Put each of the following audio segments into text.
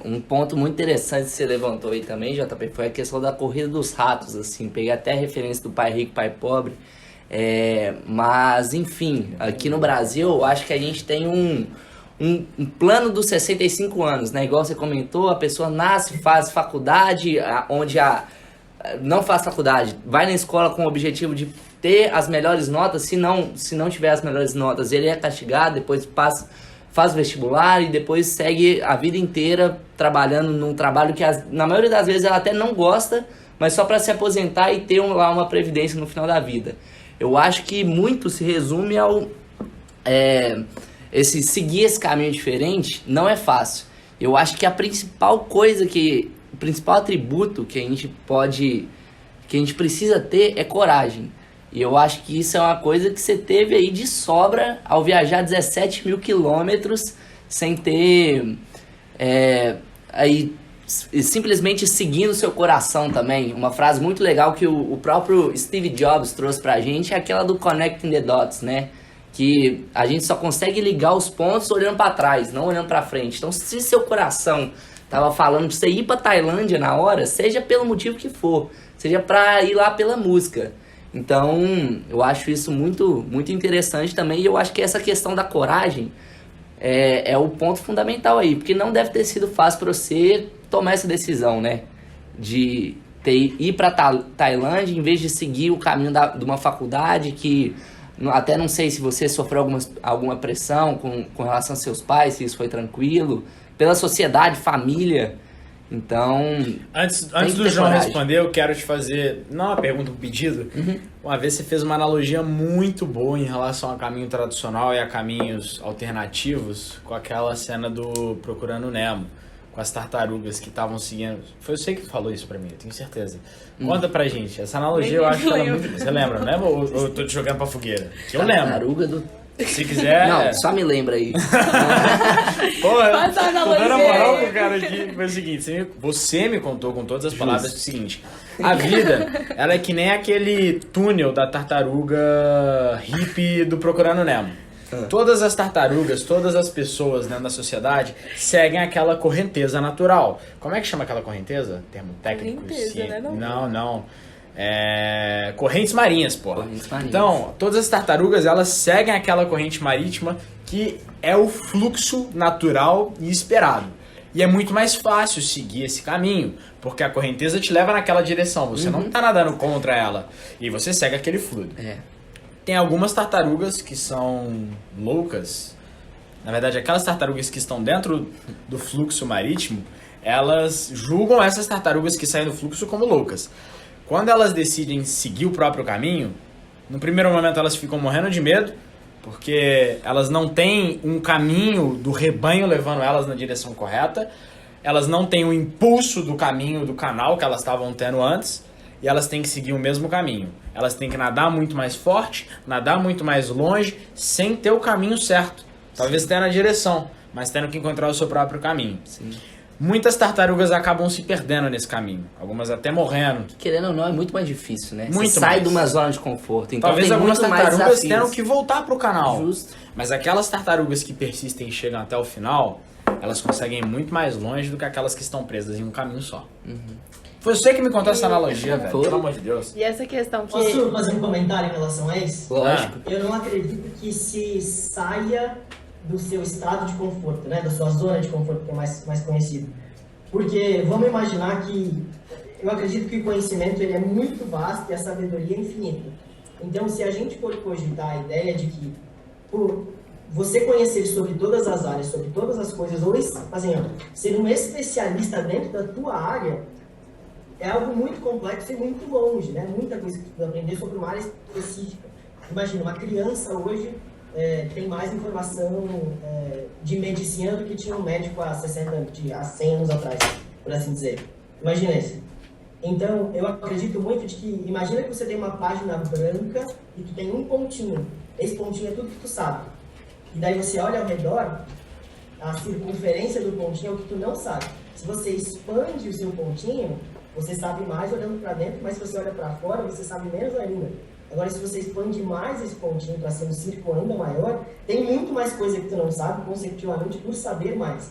Um ponto muito interessante que você levantou aí também, JP, foi a questão da corrida dos ratos, assim, peguei até a referência do Pai Rico, Pai Pobre, mas, enfim, aqui no Brasil, eu acho que a gente tem um plano dos 65 anos, né? Igual você comentou, a pessoa nasce, faz faculdade, não faz faculdade, vai na escola com o objetivo de ter as melhores notas, se não tiver as melhores notas, ele é castigado, depois faz vestibular e depois segue a vida inteira trabalhando num trabalho que na maioria das vezes ela até não gosta, mas só para se aposentar e ter lá uma previdência no final da vida. Eu acho que muito se resume ao seguir esse caminho diferente não é fácil. Eu acho que a principal coisa o principal atributo que a gente precisa ter é coragem. E eu acho que isso é uma coisa que você teve aí de sobra ao viajar 17 mil quilômetros sem ter... simplesmente seguindo o seu coração também. Uma frase muito legal que o próprio Steve Jobs trouxe pra gente é aquela do Connecting the Dots, né? Que a gente só consegue ligar os pontos olhando pra trás, não olhando pra frente. Então, se seu coração tava falando pra você ir pra Tailândia na hora, seja pelo motivo que for, seja pra ir lá pela música. Então, eu acho isso muito, muito interessante também, e eu acho que essa questão da coragem é o ponto fundamental aí, porque não deve ter sido fácil para você tomar essa decisão, né? De ir para Tailândia em vez de seguir o caminho de uma faculdade que até não sei se você sofreu alguma pressão com relação aos seus pais, se isso foi tranquilo, pela sociedade, família. Então, antes do João responder, eu quero te fazer, não uma pergunta, um pedido. Uma vez você fez uma analogia muito boa em relação ao caminho tradicional e a caminhos alternativos com aquela cena do Procurando Nemo, com as tartarugas que estavam seguindo. Foi você que falou isso pra mim, eu tenho certeza. Conta pra gente, essa analogia eu acho que ela é muito... Você lembra, não lembra? Ou eu tô te jogando pra fogueira? Que eu lembro. Tartaruga do... Se quiser... Não, só me lembra aí. Porra, tô dando a moral pro cara aqui. Foi o seguinte, você me contou com todas as palavras o seguinte: a vida, ela é que nem aquele túnel da tartaruga hippie do Procurando Nemo. Todas as tartarugas, todas as pessoas dentro da sociedade seguem aquela correnteza natural. Como é que chama aquela correnteza? Termo técnico? Correnteza, né? Não. Correntes marinhas, porra. Correntes marinhas. Então, todas as tartarugas, elas seguem aquela corrente marítima que é o fluxo natural e esperado. E é muito mais fácil seguir esse caminho, porque a correnteza te leva naquela direção. Você não tá nadando contra ela. E você segue aquele fluido. Tem algumas tartarugas que são loucas. Na verdade, aquelas tartarugas que estão dentro do fluxo marítimo, elas julgam essas tartarugas que saem do fluxo como loucas. Quando elas decidem seguir o próprio caminho, no primeiro momento elas ficam morrendo de medo, porque elas não têm um caminho do rebanho levando elas na direção correta, elas não têm o impulso do caminho do canal que elas estavam tendo antes, e elas têm que seguir o mesmo caminho. Elas têm que nadar muito mais forte, nadar muito mais longe, sem ter o caminho certo. Talvez tenha na direção, mas tendo que encontrar o seu próprio caminho. Sim. Muitas tartarugas acabam se perdendo nesse caminho, algumas até morrendo. Querendo ou não, é muito mais difícil, né? Muito você sai mais. de uma zona de conforto. Então Talvez tem algumas muito mais tartarugas desafios. tenham que voltar pro canal. Justo. Mas aquelas tartarugas que persistem e chegam até o final, elas conseguem ir muito mais longe do que aquelas que estão presas em um caminho só. Foi você que me contou essa analogia, velho. Pelo amor de Deus. E essa questão que... Posso fazer um comentário em relação a isso? Lógico. Eu não acredito que se saia do seu estado de conforto, né? Da sua zona de conforto, que é mais conhecido. Porque vamos imaginar que eu acredito que o conhecimento ele é muito vasto e a sabedoria é infinita. Então, se a gente for cogitar a ideia de que por você conhecer sobre todas as áreas, sobre todas as coisas, ou assim, ser um especialista dentro da tua área, é algo muito complexo e muito longe, né? Muita coisa que tu vai aprender sobre uma área específica. Imagina, uma criança hoje tem mais informação de medicina do que tinha um médico há 100 anos atrás, por assim dizer. Imagina isso. Então, eu acredito muito de que, imagina que você tem uma página branca e tu tem um pontinho. Esse pontinho é tudo que tu sabe. E daí você olha ao redor, a circunferência do pontinho é o que tu não sabe. Se você expande o seu pontinho, você sabe mais olhando para dentro, mas se você olha para fora, você sabe menos ainda. Agora, se você expande mais esse pontinho para ser um círculo ainda maior, tem muito mais coisa que tu não sabe, consecutivamente, por saber mais.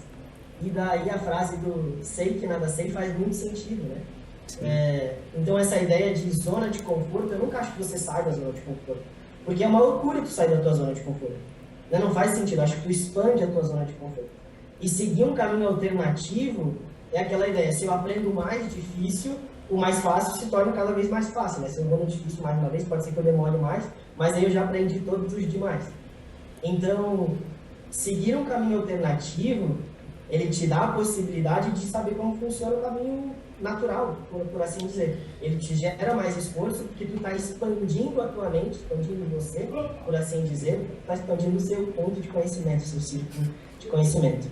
E daí a frase do sei que nada sei faz muito sentido, né? Então essa ideia de zona de conforto, eu nunca acho que você sai da zona de conforto. Porque é uma loucura tu sair da tua zona de conforto. Né? Não faz sentido, eu acho que tu expande a tua zona de conforto. E seguir um caminho alternativo é aquela ideia, se eu aprendo o mais difícil, o mais fácil se torna cada vez mais fácil. Né? Se eu vou no difícil mais uma vez, pode ser que eu demore mais, mas aí eu já aprendi todos os demais. Então, seguir um caminho alternativo, ele te dá a possibilidade de saber como funciona o caminho natural, por assim dizer. Ele te gera mais esforço porque tu está expandindo a tua mente, expandindo você, por assim dizer, está expandindo o seu ponto de conhecimento, seu círculo de conhecimento.